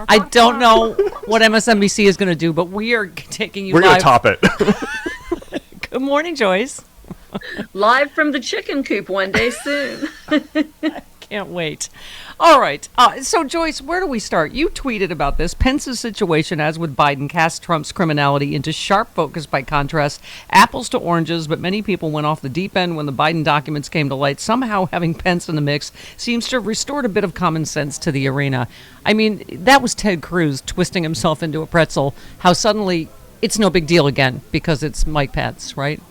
I don't know what MSNBC is going to do, but we are taking you We're live. going to top it. Good morning, Joyce. Live from the chicken coop one day soon. Can't wait. All right. So, Joyce, where do we start? You tweeted about this. Pence's situation, as with Biden, cast Trump's criminality into sharp focus by contrast. Apples to oranges, but many people went off the deep end when the Biden documents came to light. Somehow having Pence in the mix seems to have restored a bit of common sense to the arena. I mean, that was Ted Cruz twisting himself into a pretzel. How suddenly it's no big deal again because it's Mike Pence, right?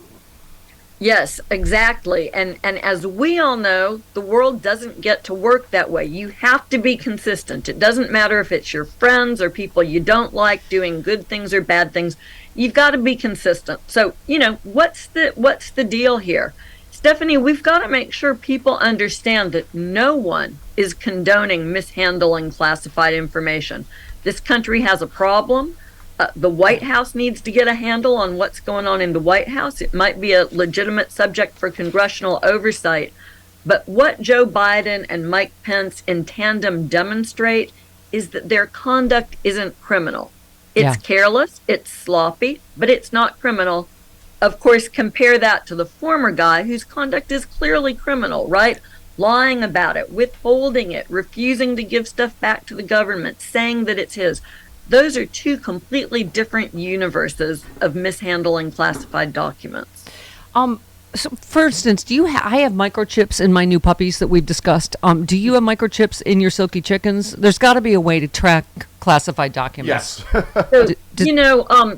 Yes, exactly. And as we all know, the world doesn't get to work that way. You have to be consistent. It doesn't matter if it's your friends or people you don't like doing good things or bad things. You've got to be consistent. So, what's the deal here? Stephanie, we've got to make sure people understand that no one is condoning mishandling classified information. This country has a problem. The White House needs to get a handle on what's going on in the White House. It might be a legitimate subject for congressional oversight. But what Joe Biden and Mike Pence in tandem demonstrate is that their conduct isn't criminal. It's careless, it's sloppy, but it's not criminal. Of course, compare that to the former guy whose conduct is clearly criminal, right? Lying about it, withholding it, refusing to give stuff back to the government, saying that it's his. Those are two completely different universes of mishandling classified documents. So, for instance, do you? I have microchips in my new puppies that we've discussed. Do you have microchips in your silky chickens? There's got to be a way to track classified documents. Yes. So,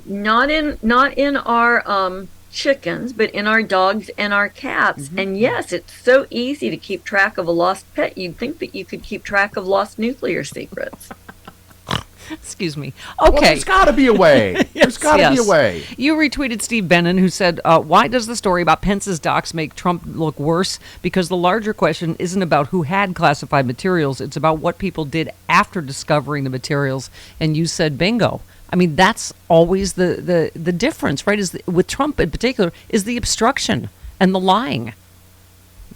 not in our chickens, but in our dogs and our cats. Mm-hmm. And yes, it's so easy to keep track of a lost pet. You'd think that you could keep track of lost nuclear secrets. Excuse me. Okay. Well, there's got to be a way. There's got to be a way. You retweeted Steve Bannon, who said, why does the story about Pence's docs make Trump look worse? Because the larger question isn't about who had classified materials. It's about what people did after discovering the materials. And you said, bingo. I mean, that's always the difference, right? With Trump in particular, is the obstruction and the lying.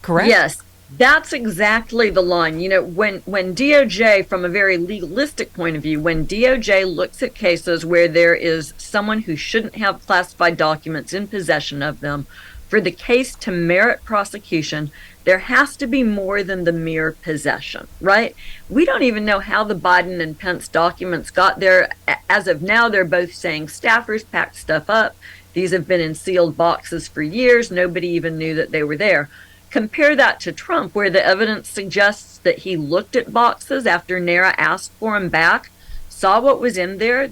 Correct? Yes. That's exactly the line. When DOJ, from a very legalistic point of view, when DOJ looks at cases where there is someone who shouldn't have classified documents in possession of them, for the case to merit prosecution, there has to be more than the mere possession, right? We don't even know how the Biden and Pence documents got there. As of now, they're both saying staffers packed stuff up. These have been in sealed boxes for years. Nobody even knew that they were there. Compare that to Trump, where the evidence suggests that he looked at boxes after NARA asked for them back, saw what was in there,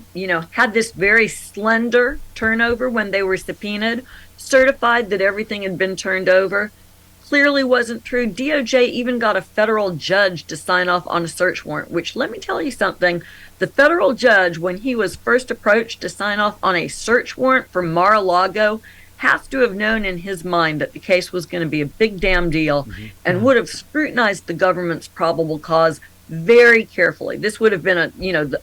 had this very slender turnover when they were subpoenaed, certified that everything had been turned over. Clearly wasn't true. DOJ even got a federal judge to sign off on a search warrant, which, let me tell you something, the federal judge, when he was first approached to sign off on a search warrant for Mar-a-Lago, has to have known in his mind that the case was going to be a big damn deal and would have scrutinized the government's probable cause very carefully. This would have been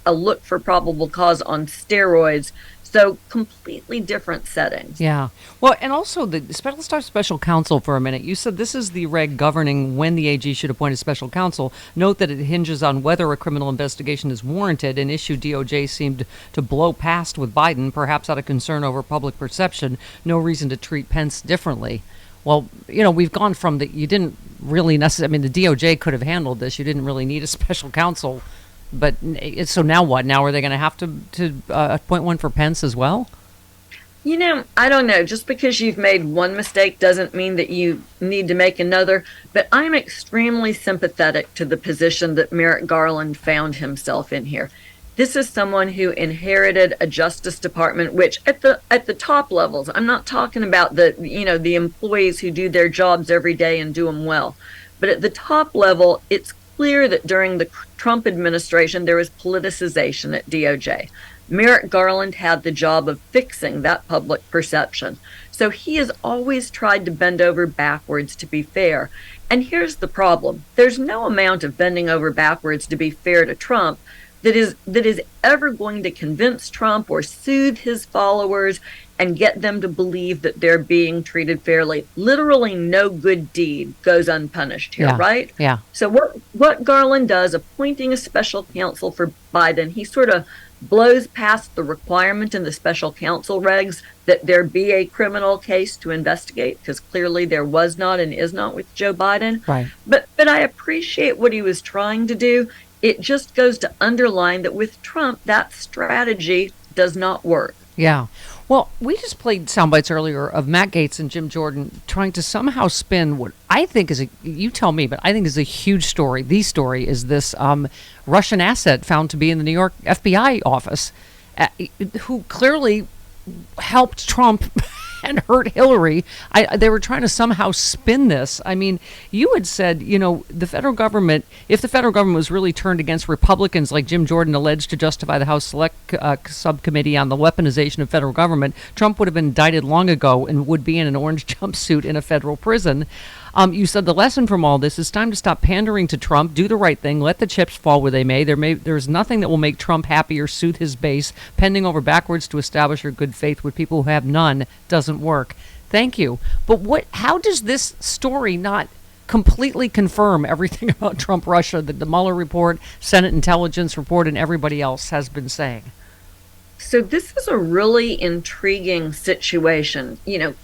a look for probable cause on steroids. So completely different settings. Yeah. Well, and also let's start special counsel for a minute. You said this is the reg governing when the AG should appoint a special counsel. Note that it hinges on whether a criminal investigation is warranted, an issue DOJ seemed to blow past with Biden, perhaps out of concern over public perception. No reason to treat Pence differently. Well, we've gone from that you didn't really necessarily, I mean, the DOJ could have handled this. You didn't really need a special counsel. But so now what? Now are they going to have to appoint one for Pence as well? I don't know. Just because you've made one mistake doesn't mean that you need to make another. But I'm extremely sympathetic to the position that Merrick Garland found himself in here. This is someone who inherited a Justice Department, which at the top levels, I'm not talking about the employees who do their jobs every day and do them well, but at the top level, it's clear that during the Trump administration, there was politicization at DOJ. Merrick Garland had the job of fixing that public perception. So he has always tried to bend over backwards to be fair. And here's the problem. There's no amount of bending over backwards to be fair to Trump that is ever going to convince Trump or soothe his followers and get them to believe that they're being treated fairly. Literally no good deed goes unpunished here, Yeah. right? Yeah. So what Garland does, appointing a special counsel for Biden, he sort of blows past the requirement in the special counsel regs that there be a criminal case to investigate, because clearly there was not and is not with Joe Biden. Right. But I appreciate what he was trying to do. It just goes to underline that with Trump, that strategy does not work. Yeah. Well, we just played sound bites earlier of Matt Gaetz and Jim Jordan trying to somehow spin what I think is you tell me, but I think is a huge story. The story is this Russian asset found to be in the New York FBI office, who clearly helped Trump and hurt Hillary. They were trying to somehow spin this. I mean, you had said, the federal government, if the federal government was really turned against Republicans like Jim Jordan alleged to justify the House Select Subcommittee on the weaponization of federal government, Trump would have been indicted long ago and would be in an orange jumpsuit in a federal prison. You said the lesson from all this is time to stop pandering to Trump, do the right thing, let the chips fall where they may. There's nothing that will make Trump happy or soothe his base. Pending over backwards to establish your good faith with people who have none doesn't work. Thank you. But how does this story not completely confirm everything about Trump Russia that the Mueller report, Senate intelligence report, and everybody else has been saying? So this is a really intriguing situation.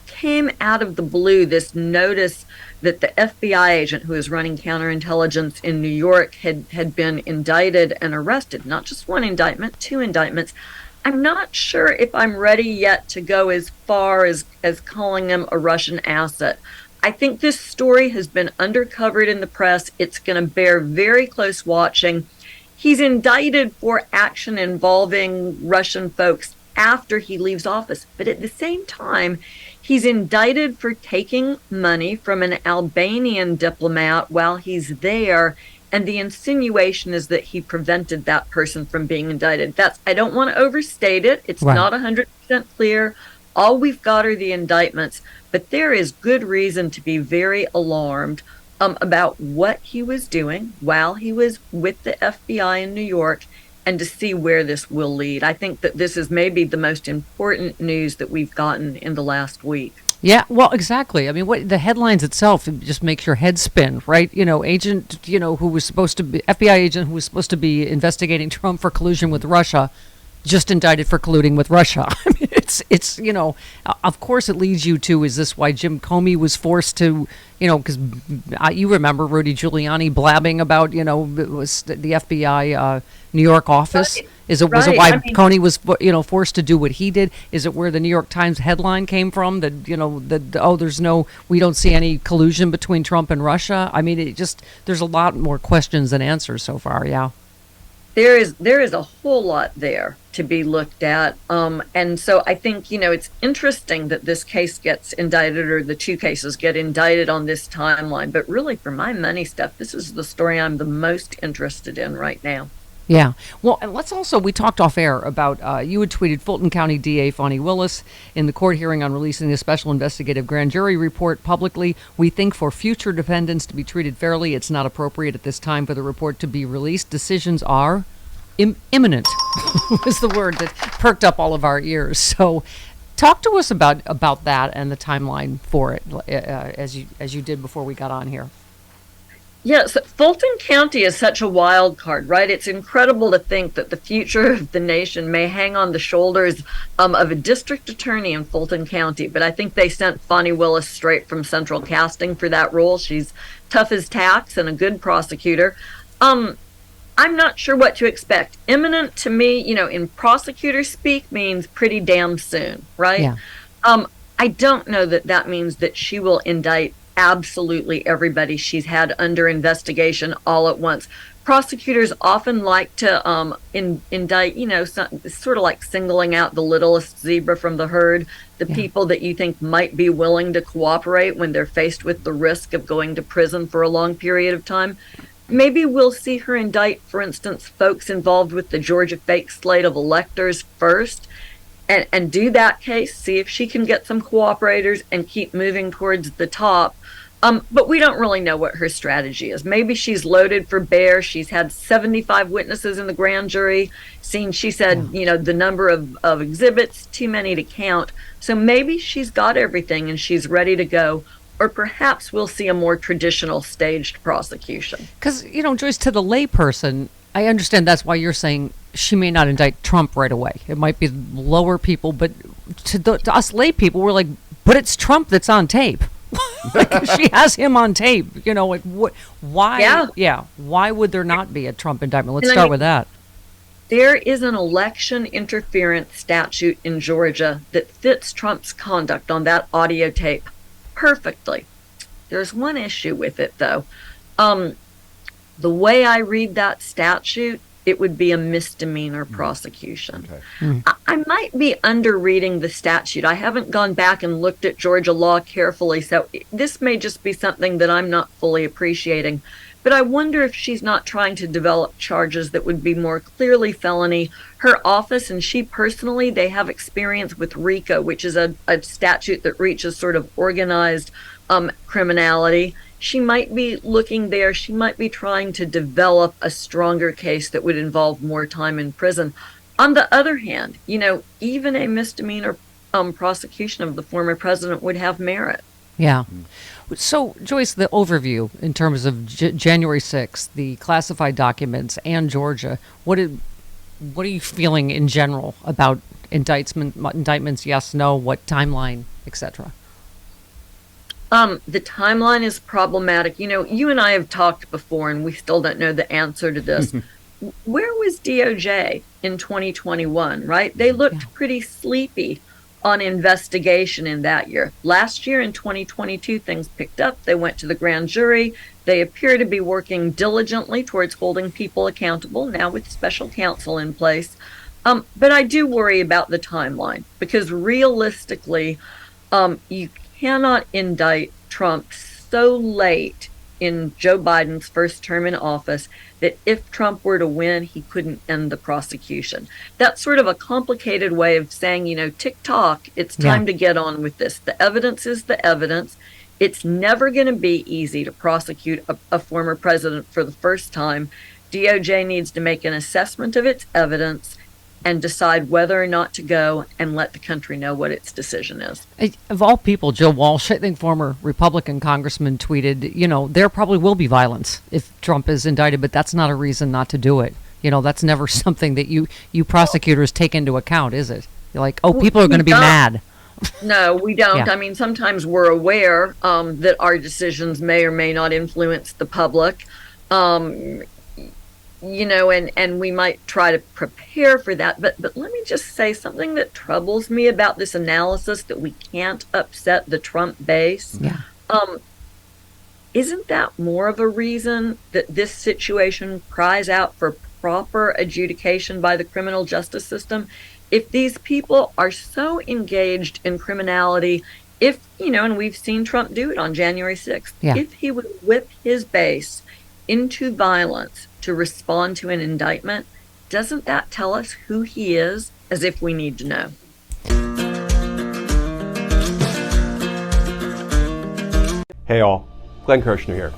Came out of the blue, this notice that the FBI agent who was running counterintelligence in New York had been indicted and arrested. Not just one indictment, two indictments. I'm not sure if I'm ready yet to go as far as calling him a Russian asset. I think this story has been undercovered in the press. It's going to bear very close watching. He's indicted for action involving Russian folks after he leaves office. But at the same time, he's indicted for taking money from an Albanian diplomat while he's there. And the insinuation is that he prevented that person from being indicted. I don't want to overstate it. It's Right. not 100% clear. All we've got are the indictments. But there is good reason to be very alarmed about what he was doing while he was with the FBI in New York, and to see where this will lead. I think that this is maybe the most important news that we've gotten in the last week. Yeah, well, exactly. I mean, what the headlines itself, it just makes your head spin, right? Agent, who was supposed to be FBI agent who was supposed to be investigating Trump for collusion with Russia, just indicted for colluding with Russia. I mean, it's of course it leads you to, is this why Jim Comey was forced to, because you remember Rudy Giuliani blabbing about, it was the FBI New York office. Was it why Comey was, forced to do what he did? Is it where the New York Times headline came from that, we don't see any collusion between Trump and Russia? I mean, there's a lot more questions than answers so far. Yeah. There is a whole lot there to be looked at. And so I think, it's interesting that this case gets indicted, or the two cases get indicted on this timeline. But really, for my money, Steph, this is the story I'm the most interested in right now. Yeah. Well, and we talked off air about, you had tweeted Fulton County DA Fani Willis in the court hearing on releasing the special investigative grand jury report publicly. We think for future defendants to be treated fairly, it's not appropriate at this time for the report to be released. Decisions are imminent was the word that perked up all of our ears. So talk to us about that and the timeline for it, as you did before we got on here. Yes, Fulton County is such a wild card, right? It's incredible to think that the future of the nation may hang on the shoulders of a district attorney in Fulton County. But I think they sent Fani Willis straight from Central Casting for that role. She's tough as tacks and a good prosecutor. I'm not sure what to expect. Imminent to me, in prosecutor speak means pretty damn soon, right? Yeah. I don't know that means that she will indict absolutely everybody she's had under investigation all at once. Prosecutors often like to indict, sort of like singling out the littlest zebra from the herd, the people that you think might be willing to cooperate when they're faced with the risk of going to prison for a long period of time. Maybe we'll see her indict, for instance, folks involved with the Georgia fake slate of electors first, and do that case, see if she can get some cooperators and keep moving towards the top. But we don't really know what her strategy is. Maybe she's loaded for bear. She's had 75 witnesses in the grand jury. She said, the number of exhibits, too many to count. So maybe she's got everything and she's ready to go. Or perhaps we'll see a more traditional staged prosecution. Because, Joyce, to the layperson, I understand that's why you're saying she may not indict Trump right away. It might be lower people, but to us lay people, we're like, but it's Trump that's on tape. Like, she has him on tape. Why? Yeah. Why would there not be a Trump indictment? Let's start with that. There is an election interference statute in Georgia that fits Trump's conduct on that audio tape perfectly. There's one issue with it, though. The way I read that statute, it would be a misdemeanor prosecution. Okay. I might be underreading the statute. I haven't gone back and looked at Georgia law carefully, so this may just be something that I'm not fully appreciating. But I wonder if she's not trying to develop charges that would be more clearly felony. Her office and she personally, they have experience with RICO, which is a statute that reaches sort of organized criminality. She might be looking there. She might be trying to develop a stronger case that would involve more time in prison. On the other hand, even a misdemeanor prosecution of the former president would have merit. Yeah. So, Joyce, the overview in terms of January 6th, the classified documents, and Georgia, what are you feeling in general about indictments? Yes, no, what timeline, etc.? The timeline is problematic. You and I have talked before, and we still don't know the answer to this. Where was DOJ in 2021, right? They looked pretty sleepy on investigation in that year. Last year in 2022, things picked up. They went to the grand jury. They appear to be working diligently towards holding people accountable, now with special counsel in place. But I do worry about the timeline, because realistically, you cannot indict Trump so late in Joe Biden's first term in office that if Trump were to win, he couldn't end the prosecution. That's sort of a complicated way of saying, tick-tock, it's time to get on with this. The evidence is the evidence. It's never going to be easy to prosecute a former president for the first time. DOJ needs to make an assessment of its evidence and decide whether or not to go and let the country know what its decision is. Of all people, Joe Walsh, I think former Republican congressman, tweeted, there probably will be violence if Trump is indicted, but that's not a reason not to do it. That's never something that you prosecutors take into account, is it? You're like, people are going to be mad. No, we don't. I mean, sometimes we're aware that our decisions may or may not influence the public. And we might try to prepare for that. But let me just say something that troubles me about this analysis, that we can't upset the Trump base. Yeah. Isn't that more of a reason that this situation cries out for proper adjudication by the criminal justice system? If these people are so engaged in criminality, and we've seen Trump do it on January 6th, if he would whip his base into violence to respond to an indictment, doesn't that tell us who he is, as if we need to know? Hey all, Glenn Kirshner here.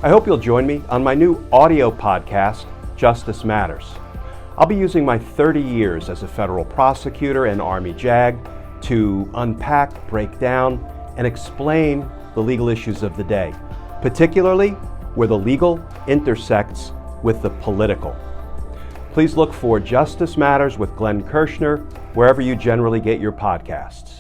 I hope you'll join me on my new audio podcast, Justice Matters. I'll be using my 30 years as a federal prosecutor and Army JAG to unpack, break down, and explain the legal issues of the day, particularly where the legal intersects with the political. Please look for Justice Matters with Glenn Kirshner wherever you generally get your podcasts.